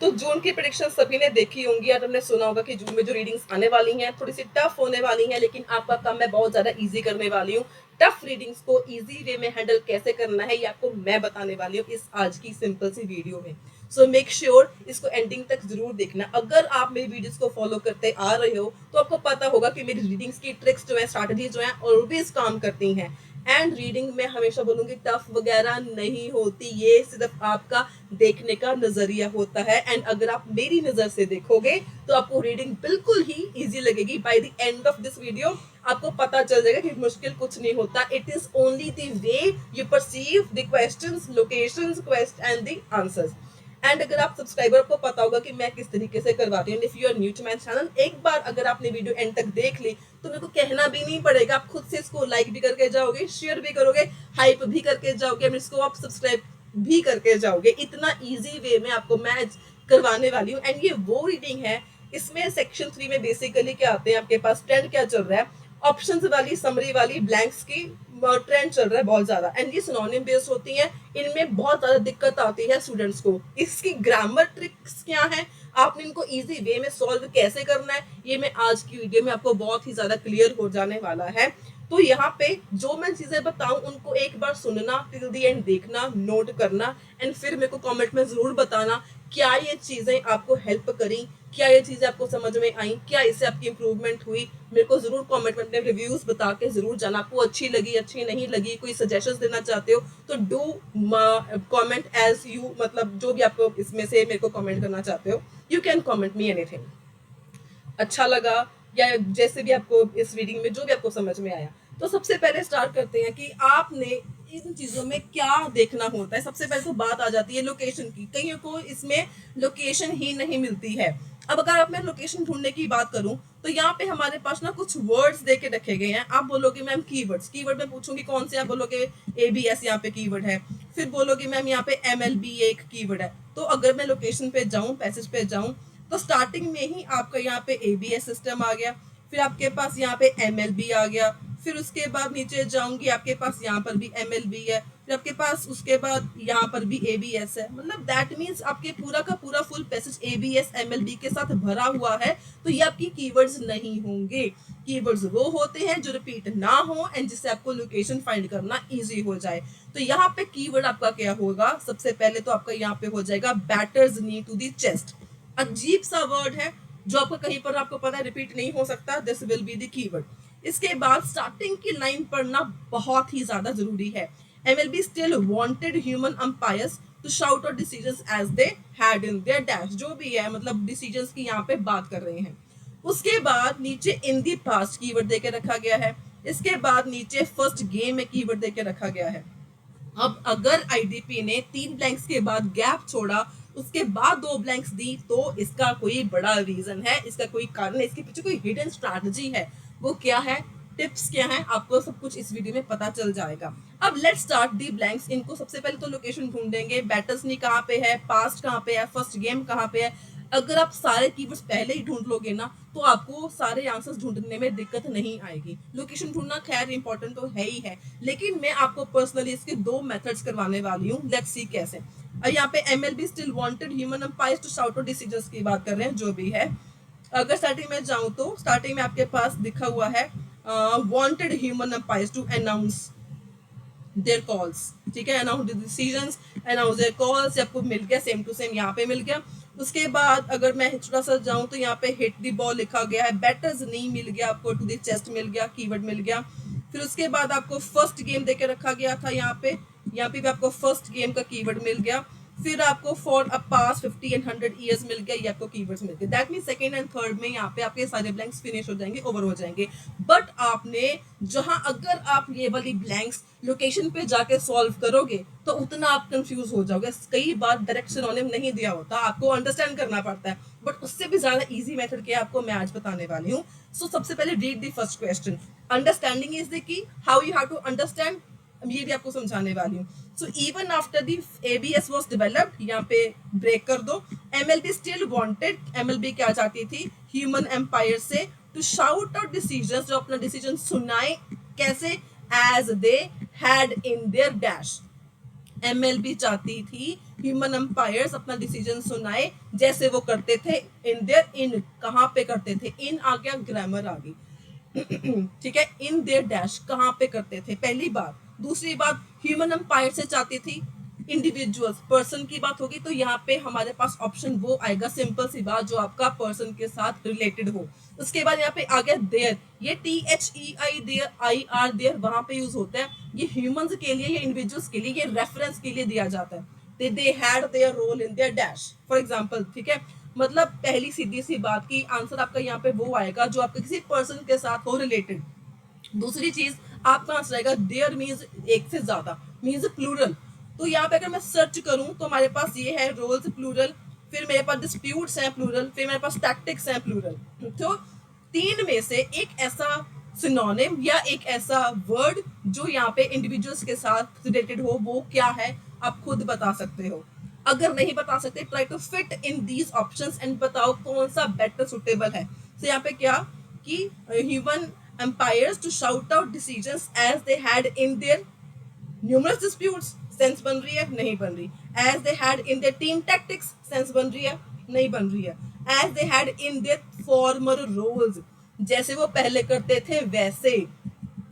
तो जून की प्रेडिक्शन सभी ने देखी होंगी और तुमने सुना होगा कि जून में जो रीडिंग्स आने वाली हैं थोड़ी सी टफ होने वाली हैं, लेकिन आपका काम मैं बहुत ज्यादा इजी करने वाली हूँ। टफ रीडिंग्स को इजी वे में हैंडल कैसे करना है ये आपको मैं बताने वाली हूँ इस आज की सिंपल सी वीडियो में। सो मेक श्योर इसको एंडिंग तक जरूर देखना। अगर आप मेरी वीडियोस को फॉलो करते आ रहे हो तो आपको पता होगा कि मेरी रीडिंग्स की ट्रिक्स जो है, स्ट्रैटेजी जो है, ऑलवेज काम करती हैं। एंड रीडिंग में हमेशा बोलूंगी टफ वगैरह नहीं होती, ये सिर्फ आपका देखने का नजरिया होता है। एंड अगर आप मेरी नजर से देखोगे तो आपको रीडिंग बिल्कुल ही इजी लगेगी। By the end of this video आपको पता चल जाएगा कि मुश्किल कुछ नहीं होता। It is only the way you perceive the questions, locations, quest and the answers. And अगर आप सब्सक्राइबर, आपको पता होगा कि मैं किस तरीके से करवाती हूँ। If you are new to my channel, एक बार अगर आपने वीडियो एंड तक देख ली तो मेरे को कहना भी नहीं पड़ेगा, आप खुद से इसको लाइक भी करके जाओगे, शेयर भी करोगे, हाइप भी करके जाओगे, इसको आप सब्सक्राइब भी करके जाओगे। इतना इजी वे में आपको मैं करवाने वाली हूँ। एंड ये वो रीडिंग है, इसमें सेक्शन 3 में बेसिकली क्या आते हैं, आपके पास ट्रेंड क्या चल रहा है, ऑप्शंस वाली, समरी वाली, ब्लैंक्स की ट्रेंड चल रहा है बहुत ज्यादा। एंड ये सिनोनिम बेस्ड होती है, इनमें बहुत ज्यादा दिक्कत आती है स्टूडेंट्स को। इसकी ग्रामर ट्रिक्स क्या है, आपने इनको इजी वे में सॉल्व कैसे करना है, ये मैं आज की वीडियो में आपको बहुत ही ज्यादा क्लियर हो जाने वाला है। तो यहाँ पे जो मैं चीजें बताऊं उनको एक बार सुनना, टिल द एंड देखना, नोट करना, एंड फिर मेरे को कमेंट में जरूर बताना क्या ये चीजें आपको हेल्प करी, क्या ये चीजें आपको समझ में आई, क्या इससे आपकी इंप्रूवमेंट हुई। मेरे को जरूर कमेंट में अपने रिव्यूज बता के जरूर जाना, आपको अच्छी लगी, अच्छी नहीं लगी, कोई सजेशंस देना चाहते हो तो डू कमेंट एज यू, मतलब जो भी आपको इसमें से मेरे को कमेंट करना चाहते हो, you can comment me anything. अच्छा लगा या जैसे भी आपको इस रीडिंग में जो भी आपको समझ में आया। तो सबसे पहले स्टार्ट करते हैं कि आपने इन चीजों में क्या देखना होता है। सबसे पहले तो बात आ जाती है लोकेशन की। कईयों को इसमें लोकेशन ही नहीं मिलती है। अब अगर मैं लोकेशन ढूंढने की बात करूं तो यहाँ पे हमारे पास ना कुछ वर्ड्स दे के रखे गए हैं। आप बोलोगे मैम कीवर्ड्स, कीवर्ड में पूछूंगी कौन से, आप बोलोगे ABS यहाँ पे कीवर्ड है। फिर बोलोगे मैम यहाँ पे MLB एक कीवर्ड है। तो अगर मैं लोकेशन पे जाऊं, पैसेज पे जाऊं, तो स्टार्टिंग में ही आपका यहाँ पे ABS सिस्टम आ गया, फिर आपके पास यहाँ पे MLB आ गया, फिर उसके बाद नीचे जाऊंगी आपके पास यहाँ पर भी MLB है, फिर आपके पास उसके बाद यहाँ पर भी ABS है। मतलब दैट मीन्स आपके पूरा का पूरा फुल पैसेज ABS MLB के साथ भरा हुआ है। तो ये आपकी कीवर्ड्स नहीं होंगे। कीवर्ड्स वो होते हैं जो रिपीट ना हो एंड जिससे आपको लोकेशन फाइंड करना इजी हो जाए। तो यहाँ पे कीवर्ड आपका क्या होगा, सबसे पहले तो आपका यहाँ पे हो जाएगा batter's knee to the chest. अजीब सा वर्ड है जो आपको कहीं पर आपको पता है रिपीट नहीं हो सकता, this will be the keyword. इसके बाद स्टार्टिंग की लाइन पढ़ना बहुत ही ज्यादा जरूरी है। MLB still wanted human umpires to shout out decisions as they had in their dash, जो भी है मतलब डिसीजंस की यहाँ पे बात कर रहे हैं। उसके बाद नीचे इन दी पास्ट कीवर्ड देके रखा गया है। इसके बाद नीचे फर्स्ट गेम में कीवर्ड देके रखा गया है। अब अगर IDP ने 3 ब्लैंक्स के बाद गैप छोड़ा, उसके बाद 2 ब्लैंक्स दी, तो इसका कोई बड़ा रीजन है, इसका कोई कारण है, इसके पीछे कोई हिडन स्ट्रैटेजी है। वो क्या है, टिप्स क्या है, आपको सब कुछ इस वीडियो में पता चल जाएगा। अब लेट्स स्टार्ट दी ब्लैंक्स। इनको सबसे पहले तो लोकेशन ढूंढेंगे, बैटर्स नी कहाँ पे है, पास्ट कहाँ पे है, फर्स्ट गेम कहाँ पे है। अगर आप सारे कीवर्ड्स पहले ही ढूंढ लोगे ना तो आपको सारे आंसर्स ढूंढने में दिक्कत नहीं आएगी। लोकेशन ढूंढना खैर इंपॉर्टेंट तो है ही है, लेकिन मैं आपको पर्सनली इसके 2 मेथड्स करवाने वाली हूँ। लेट्स सी कैसे। यहाँ पे MLB still wanted human umpires to shout out decisions की बात कर रहे हैं, जो भी है। अगर स्टार्टिंग में जाऊं तो स्टार्टिंग में आपके पास लिखा हुआ है wanted human umpires to announce their calls, ठीक है, announce the decisions, announce their calls, आपको मिल गया, सेम टू सेम यहाँ पे मिल गया। उसके बाद अगर मैं थोड़ा सा जाऊं तो यहाँ पे हिट द बॉल लिखा गया है, बैटर्स नहीं मिल गया, आपको टू द चेस्ट मिल गया, कीवर्ड मिल गया। फिर उसके बाद आपको फर्स्ट गेम देके रखा गया था, यहाँ पे भी आपको फर्स्ट गेम का कीवर्ड मिल गया। फिर आपको for a pass 50 and 100 years मिल गया, ये आपको कीवर्ड्स मिल गए। That mean second and third में यहाँ पे आपके सारे ब्लैंक्स फिनिश हो जाएंगे, ओवर हो जाएंगे। बट आपने जहां अगर आप ये वाली ब्लैंक्स लोकेशन पे जाके सॉल्व करोगे तो उतना आप कंफ्यूज हो जाओगे। कई बार डायरेक्ट सिनोनिम नहीं दिया होता, आपको अंडरस्टैंड करना पड़ता है, बट उससे भी ज्यादा इजी मेथड क्या आपको मैं आज बताने वाली हूँ। सो सबसे पहले read the first question. Understanding is the key, how you have to understand, ये भी आपको समझाने वाली हूँ। So even after the ABS was developed, यहाँ पे ब्रेक कर दो, MLB स्टिल वांटेड, MLB क्या चाहती थी, ह्यूमन एम्पायर से टू शाउट आउट डिसीजंस, जो अपना डिसीजन सुनाए, कैसे, as they had in their dash. MLB चाहती थी ह्यूमन एम्पायर्स अपना डिसीजन सुनाए जैसे वो करते थे इन देयर, इन कहाँ पे करते थे, इन आ गया, ग्रामर आ गई। ठीक है, इन देयर डैश कहाँ पे करते थे, पहली बात। दूसरी बात, ह्यूमन एम्पायर से चाहती थी इंडिविजुअल्स, पर्सन की बात होगी तो यहाँ पे हमारे पास ऑप्शन वो आएगा, सिंपल सी बात, जो आपका पर्सन के साथ रिलेटेड हो। उसके बाद यहाँ पे आ गया देयर, ये THEI देयर, IR देयर वहां पे यूज होता है, ये ह्यूमंस के लिए या इंडिविजुअल्स के लिए, ये रेफरेंस के लिए दिया जाता है। They had their role in their dash for example. ठीक है, मतलब पहली सीधी सी बात की आंसर आपका यहाँ पे वो आएगा जो आपके किसी पर्सन के साथ हो रिलेटेड। दूसरी चीज आपका आंसर आएगा देयर मीन्स एक से ज्यादा, मीन्स प्लूरल। तो यहाँ पे अगर मैं सर्च करूं तो हमारे पास ये है रोल्स प्लूरल, फिर मेरे पास डिस्प्यूट्स हैं प्लूरल, फिर मेरे पास टैक्टिक्स हैं प्लूरल। तो तीन में से एक ऐसा सिनोनिम या एक ऐसा वर्ड जो यहाँ पे इंडिविजुअल्स के साथ रिलेटेड हो, वो क्या है आप खुद बता सकते हो। अगर नहीं बता सकते, try to fit in these options and बताओ कौन सा बेटर सुटेबल है। तो यहाँ पे क्या कि human umpires to shout out decisions as they had in their numerous disputes, sense बन रही है, नहीं बन रही। As they had in their team tactics, sense बन रही है, नहीं बन रही है। As they had in their former roles, जैसे वो पहले करते थे वैसे।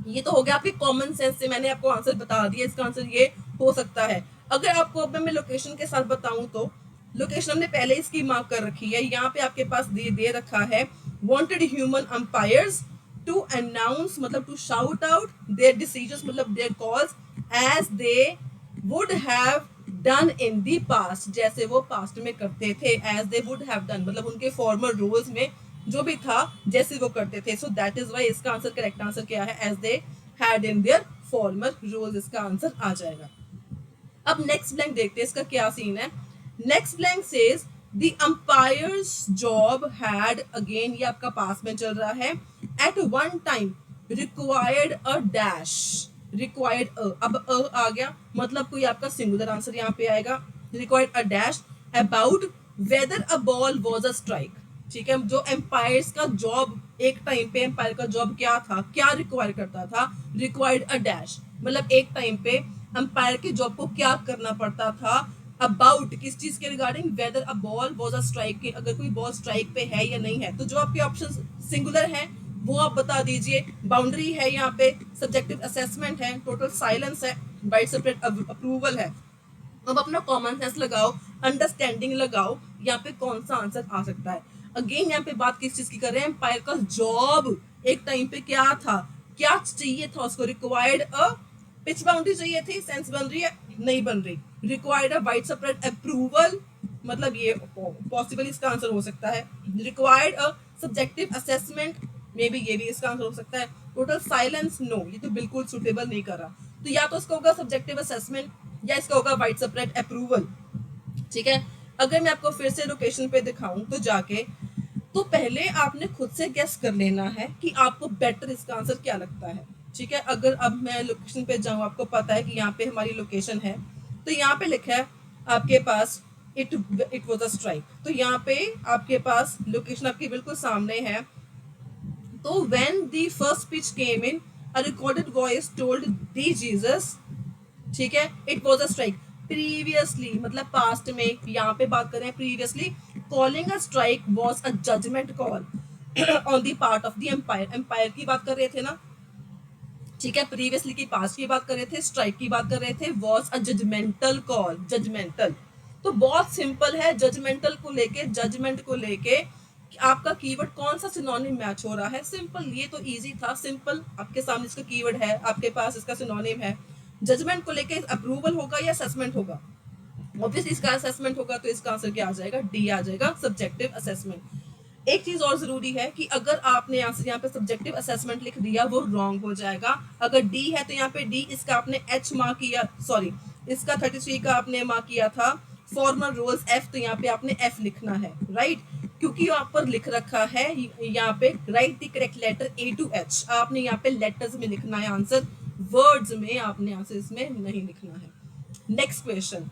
ये तो हो गया आपके कॉमन सेंस से, मैंने आपको आंसर बता दिया, इसका आंसर ये हो सकता है। अगर आपको अब मैं लोकेशन के साथ बताऊं तो लोकेशन हमने पहले इसकी मार्क कर रखी है, यहाँ पे आपके पास दे रखा है wanted human umpires to announce, मतलब to shout out their decisions, मतलब their calls as they would have done in the past, जैसे वो पास्ट में करते थे। As they would have done मतलब उनके फॉर्मर रोल्स में जो भी था जैसे वो करते थे। सो दैट इज वाई इसका आंसर, करेक्ट आंसर क्या है, as they had in their former roles, इसका आंसर आ जाएगा। अब नेक्स्ट ब्लैंक देखते हैं इसका क्या सीन है। Next blank says the umpire's job had, again ये आपका पास में चल रहा है, at one time required a dash, required a, अब आ गया मतलब कोई आपका सिंगुलर आंसर यहाँ पे आएगा, required a dash about whether a ball was a strike. ठीक है, जो एम्पायर्स का जॉब, एक टाइम पे एम्पायर का जॉब क्या था, क्या रिक्वायर करता था, रिक्वायर्ड अ डैश, मतलब एक टाइम पे अंपायर की जॉब को क्या करना पड़ता था, अबाउट किस चीज के regarding, weather a ball was a strike, के अगर कोई बॉल स्ट्राइक पे है या नहीं है। तो जो आपके ऑप्शन सिंगुलर है वो आप बता दीजिए। बाउंड्री है यहाँ पे, सब्जेक्टिव असेसमेंट है, टोटल साइलेंस है, वाइड सेपरेट अप्रूवल है। अब अपना कॉमन सेंस लगाओ, अंडरस्टैंडिंग लगाओ, यहाँ पे कौन सा आंसर आ सकता है। अगेन यहाँ पे बात किस चीज की कर रहे हैं, एम्पायर का जॉब एक टाइम पे क्या था, क्या चाहिए था उसको, रिक्वायर्ड अ पिच बाउंड्री चाहिए थी, सेंस बन रही है, नहीं बन रही। Required a wide separate approval, मतलब ये पॉसिबल इसका आंसर हो सकता है। Required a subjective assessment, may be ये भी इसका आंसर हो सकता है। टोटल साइलेंस, नो ये तो बिल्कुल सुटेबल नहीं कर रहा। तो या तो इसका होगा सब्जेक्टिव असेसमेंट या इसका होगा वाइड सेपरेट अप्रूवल। ठीक है, अगर मैं आपको फिर से लोकेशन पे दिखाऊं तो जाके, तो पहले आपने खुद से गेस कर लेना है कि आपको बेटर इसका आंसर क्या लगता है। ठीक है, अगर अब मैं लोकेशन पे जाऊं, आपको पता है कि यहाँ पे हमारी लोकेशन है, तो यहाँ पे लिखा है आपके पास इट वाज अ स्ट्राइक, तो यहाँ पे आपके पास लोकेशन आपके बिल्कुल सामने है। तो when the first pitch came in, a recorded voice told de Jesus, ठीक है, it was a strike. Previously मतलब पास्ट में, यहाँ पे बात करें previously, calling a strike was a judgement call on the part of the umpire, umpire की बात कर रहे थे ना। ठीक है, प्रीवियसली की पास्ट की बात कर रहे थे, स्ट्राइक की बात कर रहे थे, was a judgemental call, judgemental. तो बहुत सिंपल है, जजमेंटल को लेके, जजमेंट को लेके आपका कीवर्ड कौन सा सिनोनिम मैच हो रहा है, सिंपल, ये तो इजी था, सिंपल, आपके सामने इसका कीवर्ड है, आपके पास इसका सिनोनिम है। जजमेंट को लेके अप्रूवल होगा या असेसमेंट होगा, ऑब्वियसली इसका असेसमेंट होगा, तो इसका आंसर क्या आ जाएगा, डी आ जाएगा, सब्जेक्टिव असेसमेंट। एक चीज और जरूरी है कि अगर आपने यहाँ पे सब्जेक्टिव असेसमेंट लिख दिया वो रॉन्ग हो जाएगा। अगर डी है तो यहाँ पे डी, इसका आपने एच मार्क किया, सॉरी इसका 33 का आपने मार्क किया था फॉर्मल रोल्स एफ, तो यहाँ पे आपने एफ लिखना है, राइट, क्योंकि यहाँ पर लिख रखा है यहाँ पे write the correct letter A to H, आपने यहाँ पे लेटर्स में लिखना है आंसर, वर्ड्स में आपने आंसर इसमें नहीं लिखना है। Next question,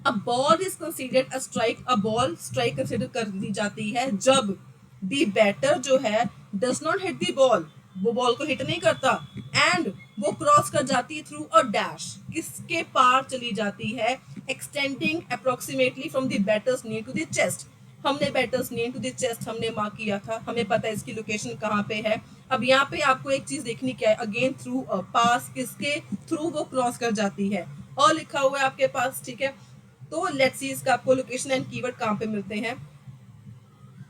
a ball is considered a strike, a ball strike consider कर दी जाती है जब द बैटर जो है does not hit the ball, वो बॉल को हिट नहीं करता, एंड वो क्रॉस कर जाती है थ्रू अ डैश, किसके पार चली जाती है, extending approximately from the batter's knee to the chest. हमने batter's knee to the chest हमने मार्क किया था, हमें पता है इसकी लोकेशन कहाँ पे है। अब यहाँ पे आपको एक चीज देखनी क्या है, अगेन थ्रू अ, पास किसके थ्रू वो क्रॉस कर जाती है, और लिखा हुआ है आपके पास, ठीक है। तो लेट्स सी इसका आपको लोकेशन एंड कीवर्ड कहाँ पे मिलते हैं।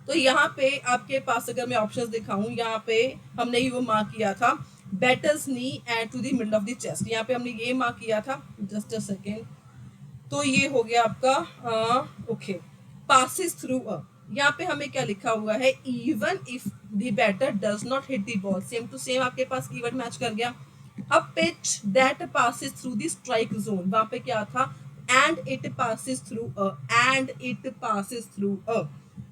तो यहाँ पे आपके पास अगर मैं ऑप्शंस दिखाऊं, यहाँ पे हमने ही वो मार्क किया था batter's knee and to the middle of the chest, यहाँ पे हमने ये मार्क किया था, जस्ट अ सेकेंड। तो ये हो गया आपका ओके, पासिस थ्रू अ, यहाँ पे हमें क्या लिखा हुआ है, even if the batter does not hit the ball, same to same आपके पास कीवर्ड मैच कर गया। अब pitch that passes through the strike zone, वहां पे क्या था, and it passes through a, and it passes through a.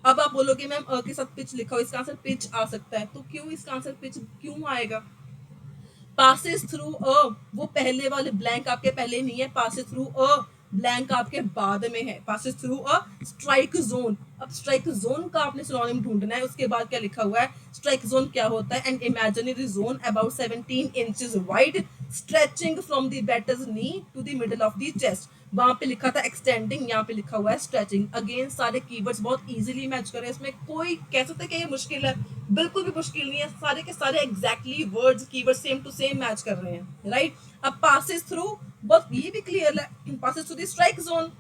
अब आप बोलोगे मैम अ के साथ पिच लिखा हो, इसका आंसर पिच आ सकता है, तो क्यों इसका आंसर पिच क्यों आएगा, पासिस थ्रू अ, वो पहले वाले ब्लैंक आपके पहले नहीं है, पासिस थ्रू अ ब्लैंक आपके बाद में है, passes through a strike zone. अब स्ट्राइक जोन का आपने सिनोनिम ढूंढना है, उसके बाद क्या लिखा हुआ है, स्ट्राइक जोन क्या होता है, an imaginary zone about 17 inches wide stretching from the batter's knee to the middle of the chest. वहां पे लिखा था एक्सटेंडिंग, यहाँ पे लिखा हुआ है स्ट्रेचिंग। अगेन सारे कीवर्ड्स बहुत इजीली मैच कर रहे हैं, इसमें कोई कह सकते कि ये मुश्किल है, बिल्कुल भी मुश्किल नहीं है, सारे के सारे exactly words keyword same to same match कर रहे हैं, राइट। अब पासिस थ्रू, बस ये भी क्लियर है, passes through the strike zone,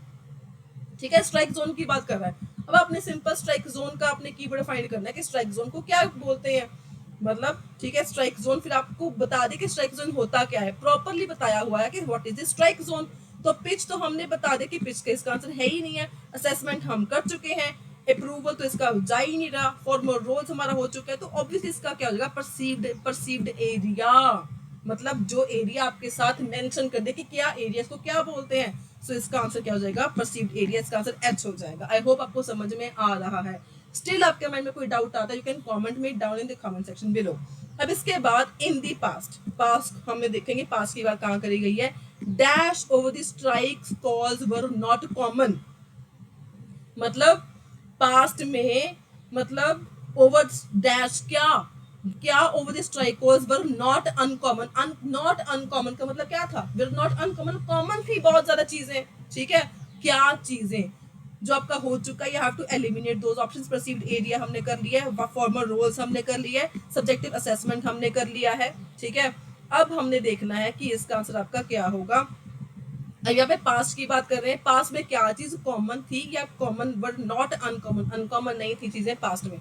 ठीक है, स्ट्राइक जोन की बात कर रहा है। अब आपने सिंपल स्ट्राइक जोन का आपने कीवर्ड फाइंड करना है कि स्ट्राइक जोन को क्या बोलते हैं, मतलब ठीक है स्ट्राइक जोन, फिर आपको बता दे कि स्ट्राइक जोन होता क्या है, प्रॉपरली बताया हुआ है कि what is the strike zone. तो पिच तो हमने बता दे कि पिच का इसका आंसर है ही नहीं है, असेसमेंट हम कर चुके हैं, अप्रूवल तो इसका जा ही नहीं रहा, फॉर्मल रोल्स हमारा हो चुका है, तो ऑब्वियसली इसका क्या हो जाएगा, परसीव्ड एरिया, मतलब जो एरिया आपके साथ मेंशन कर दे कि क्या एरिया को क्या बोलते हैं, सो इसका आंसर क्या हो जाएगा, परसीव्ड एरिया, इसका आंसर एच हो जाएगा। आई होप आपको समझ में आ रहा है। स्टिल आपके माइंड में कोई डाउट आता है, you can comment me down in the comment section below. अब इसके बाद इन दी पास्ट, पास्ट हमें देखेंगे पास्ट की बात कहाँ करी गई है, dash over the strikes calls were not common, मतलब पास्ट में, मतलब ओवर डैश क्या, क्या over the strike calls were not uncommon, not uncommon का मतलब क्या था, वर नॉट अनकॉमन, कॉमन थी बहुत ज्यादा चीजें, ठीक है, क्या चीजें जो आपका हो चुका है, you have to eliminate those options. Perceived area हमने कर लिया है, फॉर्मल रोल्स हमने कर लिया है, सब्जेक्टिव असेसमेंट हमने कर लिया है, ठीक है। अब हमने देखना है कि इसका आंसर आपका क्या होगा। अब यहाँ पे पास्ट की बात कर रहे हैं, पास्ट में क्या चीज कॉमन थी या common but not uncommon, uncommon नहीं थी चीजें पास्ट में।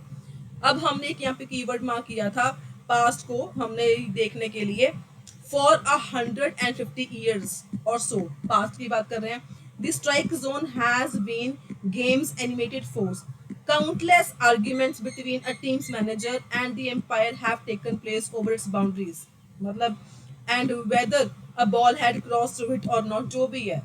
अब हमने एक यहाँ पे कीवर्ड मार्क किया था पास्ट को हमने देखने के लिए, फॉर 150 ईयर्स और सो, पास्ट की बात कर रहे हैं। The strike zone has been game's animated force, countless arguments between a team's manager and the umpire have taken place over its boundaries, मतलब and whether a ball had crossed through it or not, जो भी है,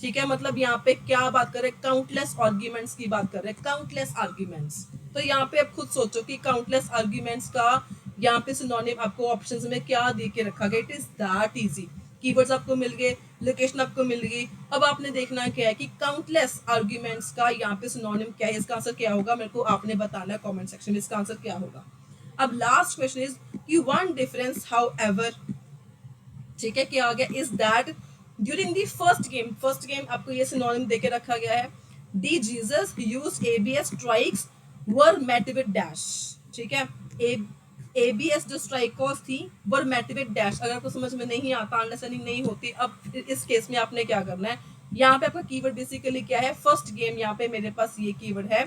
ठीक है, मतलब यहाँ पे क्या बात कर रहे हैं, काउंटलेस आर्ग्यूमेंट्स की बात कर रहे हैं, काउंटलेस आर्ग्यूमेंट्स। तो यहाँ पे आप खुद सोचो कि काउंटलेस आर्ग्यूमेंट्स का यहाँ पे सिनोनिम आपको ऑप्शंस में क्या दे के रखा गया, it is that easy, keywords आपको मिल गए, लोकेशन आपको मिल गई। अब आपने देखना क्या है कि काउंटलेस आर्ग्यूमेंट्स का यहाँ पे सिनोनिम क्या है, इसका आंसर क्या होगा, मेरे को आपने बताना है कमेंट सेक्शन में इसका आंसर क्या होगा। अब लास्ट क्वेश्चन इज कि वन डिफरेंस हाउ एवर, ठीक है, क्या आ गया, is that during the first game आपको ये सिनोनिम देके रखा गया है, the Jesus used ABS strikes were met with dash, ठीक है, एबीएस जो स्ट्राइक कॉज थी वर मेट विद डैश। अगर आपको समझ में नहीं आता, अंडरस्टैंडिंग नहीं होती, अब इस केस में आपने क्या करना है, यहाँ पे आपका कीवर्ड बेसिकली क्या है, फर्स्ट गेम, यहाँ पे मेरे पास ये कीवर्ड है,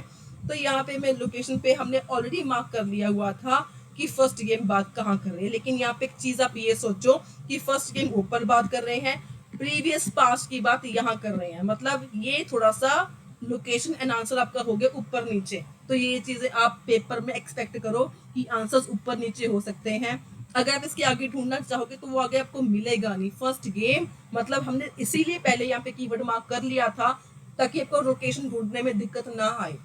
तो यहाँ पे मैं लोकेशन पे हमने ऑलरेडी मार्क कर लिया हुआ था कि फर्स्ट गेम बात कहाँ कर रहे हैं, लेकिन यहाँ पे एक चीज आप ये सोचो कि फर्स्ट गेम ऊपर बात कर रहे हैं, प्रीवियस पास्ट की बात यहाँ कर रहे हैं, मतलब ये थोड़ा सा लोकेशन एंड आंसर आपका हो गया ऊपर नीचे। तो ये चीजें आप पेपर में एक्सपेक्ट करो कि आंसर्स ऊपर नीचे हो सकते हैं। अगर आप इसके आगे ढूंढना चाहोगे तो वो आगे आपको मिलेगा नहीं, फर्स्ट गेम मतलब हमने इसीलिए पहले यहाँ पे कीवर्ड मार्क कर लिया था ताकि आपको लोकेशन ढूंढने में दिक्कत ना आए,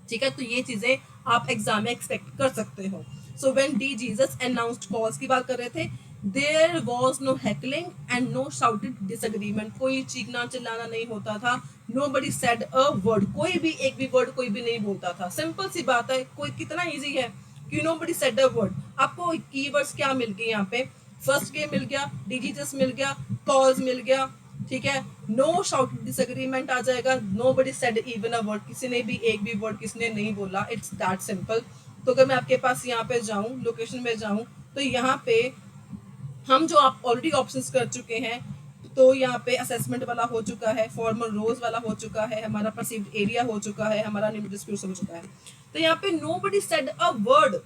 ठीक है। तो ये चीजें आप एग्जाम में एक्सपेक्ट कर सकते हो। So when de Jesus announced calls की बात कर रहे थे, there was no heckling and no shouted disagreement, कोई चीखना चिल्लाना नहीं होता था, नोबडी सेड अ वर्ड, कोई भी एक भी वर्ड कोई भी नहीं बोलता था, सिंपल सी बात है, कोई कितना इजी है कि नोबडी सेड अ वर्ड। आपको कीवर्ड्स क्या मिल गए यहाँ पे, फर्स्ट गेम मिल गया, डिजिटस मिल गया, कॉल्स मिल गया, ठीक है, नो शाउट डिसएग्रीमेंट आ जाएगा, nobody said even a word, किसी ने भी एक भी वर्ड किसी ने नहीं बोला, इट्स दैट सिंपल। तो अगर मैं आपके पास यहाँ पे जाऊँ, लोकेशन में जाऊँ, तो यहाँ पे हम जो आप ऑलरेडी ऑप्शंस कर चुके हैं, तो यहाँ पे असेसमेंट वाला हो चुका है, फॉर्मल रोज वाला हो चुका है, हमारा परसीव्ड एरिया हो चुका है, हमारा न्यू डिस्प्यूट हो चुका है। तो यहाँ पे नोबडी सेड अ वर्ड,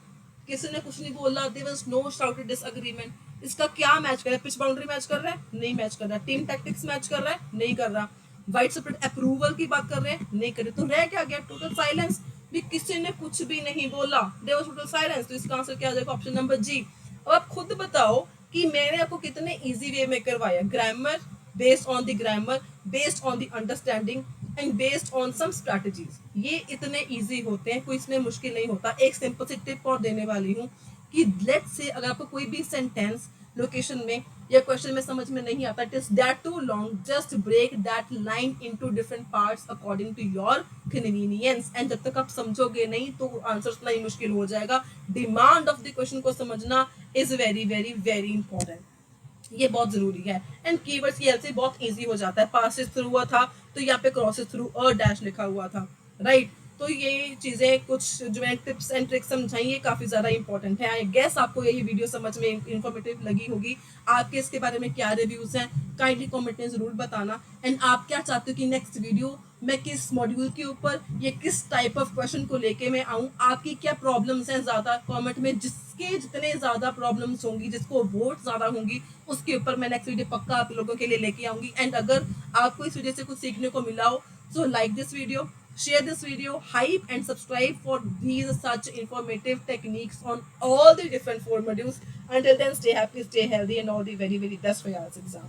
किसी ने कुछ नहीं बोला, there was no shouted disagreement. इसका क्या मैच कर रहा है? पिच बाउंड्री मैच कर रहा है? नहीं मैच कर रहा। टीम टैक्टिक्स मैच कर रहा है? नहीं कर रहा। वाइड स्प्रेड अप्रूवल की बात कर रहे हैं? नहीं कर रहे। तो रह क्या गया? Total silence. भी किसी ने कुछ भी नहीं बोला, देयर वाज टोटल साइलेंस। तो इसका आंसर क्या आ जाएगा? ऑप्शन नंबर जी। अब आप खुद बताओ कि मैंने आपको कितने इजी वे में करवाया। Grammar, based on the grammar, based on the understanding and based on some strategies. ये इतने इजी होते हैं, कोई इसमें मुश्किल नहीं होता। एक सिंपल सी टिप और देने वाली हूँ कि लेट्स से अगर आपको कोई भी सेंटेंस लोकेशन में या क्वेश्चन में समझ में नहीं आता, it is that too long, just break that line into different parts according to your convenience. And जब तक आप समझोगे नहीं तो आंसर उतना ही मुश्किल हो जाएगा। डिमांड ऑफ द क्वेश्चन को समझना is very very very important, ये बहुत जरूरी है। एंड कीवर्ड्स की हेल्प से बहुत इजी हो जाता है। पासिस थ्रू हुआ था तो यहाँ पे क्रॉसेस थ्रू अ डैश लिखा हुआ था, राइट। तो ये चीजें कुछ जो मैं टिप्स एंड ट्रिक्स समझाई, ये काफी ज्यादा इंपॉर्टेंट है। आई गेस आपको ये वीडियो समझ में इंफॉर्मेटिव लगी होगी। आपके इसके बारे में क्या रिव्यूज हैं, काइंडली कमेंट में जरूर बताना। एंड आप क्या चाहते हो कि नेक्स्ट वीडियो मैं किस मॉड्यूल के ऊपर या किस टाइप ऑफ क्वेश्चन को लेके मैं आऊँ, आपकी क्या प्रॉब्लम्स हैं, ज्यादा कमेंट में जिसके जितने ज्यादा प्रॉब्लम्स होंगी, जिसको वोट ज्यादा होंगी, उसके ऊपर मैं नेक्स्ट वीडियो पक्का आप लोगों के लिए लेके आऊंगी। एंड अगर आपको इस वीडियो से कुछ सीखने को मिला हो, so like this video, share this video, hype and subscribe for these such informative techniques on all the different 4 modules. Until then, stay happy, stay healthy, and all the very very best for your exam.